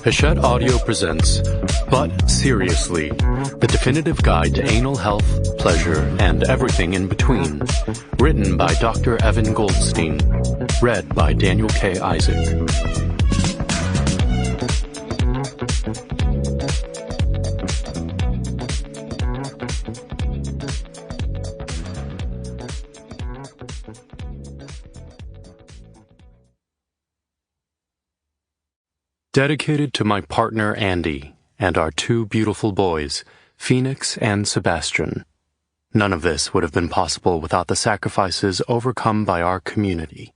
Hachette Audio presents But Seriously, the definitive guide to anal health, pleasure, and everything in between. Written by Dr. Evan Goldstein. Read by Daniel K. Isaac. Dedicated to my partner Andy and our two beautiful boys, Phoenix and Sebastian. None of this would have been possible without the sacrifices overcome by our community.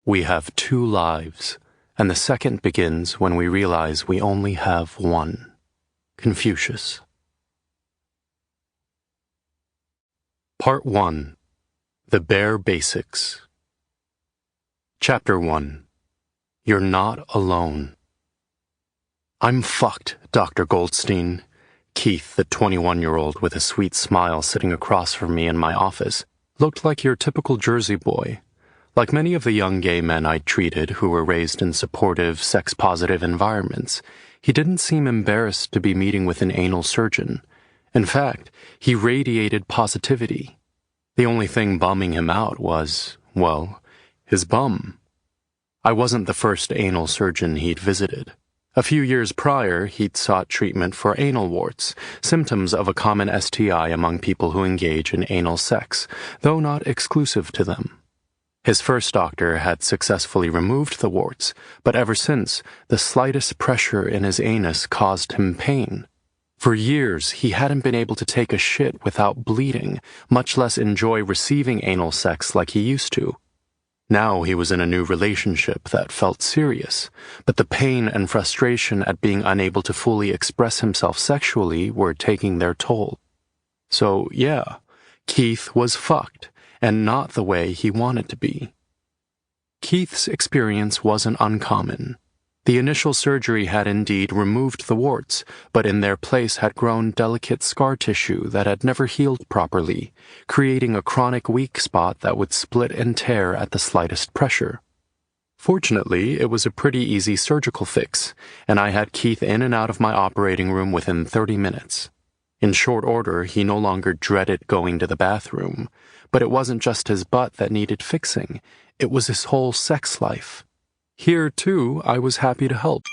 We have two lives, and the second begins when we realize we only have one. Confucius. Part 1. The Bare Basics. Chapter 1. You're not alone. I'm fucked, Dr. Goldstein. Keith, the 21-year-old with a sweet smile sitting across from me in my office, looked like your typical Jersey boy. Like many of the young gay men I'd treated who were raised in supportive, sex-positive environments, he didn't seem embarrassed to be meeting with an anal surgeon. In fact, he radiated positivity. The only thing bumming him out was, well, his bum. I wasn't the first anal surgeon he'd visited. A few years prior, he'd sought treatment for anal warts, symptoms of a common STI among people who engage in anal sex, though not exclusive to them. His first doctor had successfully removed the warts, but ever since, the slightest pressure in his anus caused him pain. For years, he hadn't been able to take a shit without bleeding, much less enjoy receiving anal sex like he used to. Now he was in a new relationship that felt serious, but the pain and frustration at being unable to fully express himself sexually were taking their toll. So, yeah, Keith was fucked, and not the way he wanted to be. Keith's experience wasn't uncommon. The initial surgery had indeed removed the warts, but in their place had grown delicate scar tissue that had never healed properly, creating a chronic weak spot that would split and tear at the slightest pressure. Fortunately, it was a pretty easy surgical fix, and I had Keith in and out of my operating room within 30 minutes. In short order, he no longer dreaded going to the bathroom, but it wasn't just his butt that needed fixing, it was his whole sex life. Here, too, I was happy to help.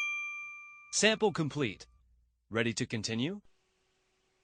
Sample complete. Ready to continue?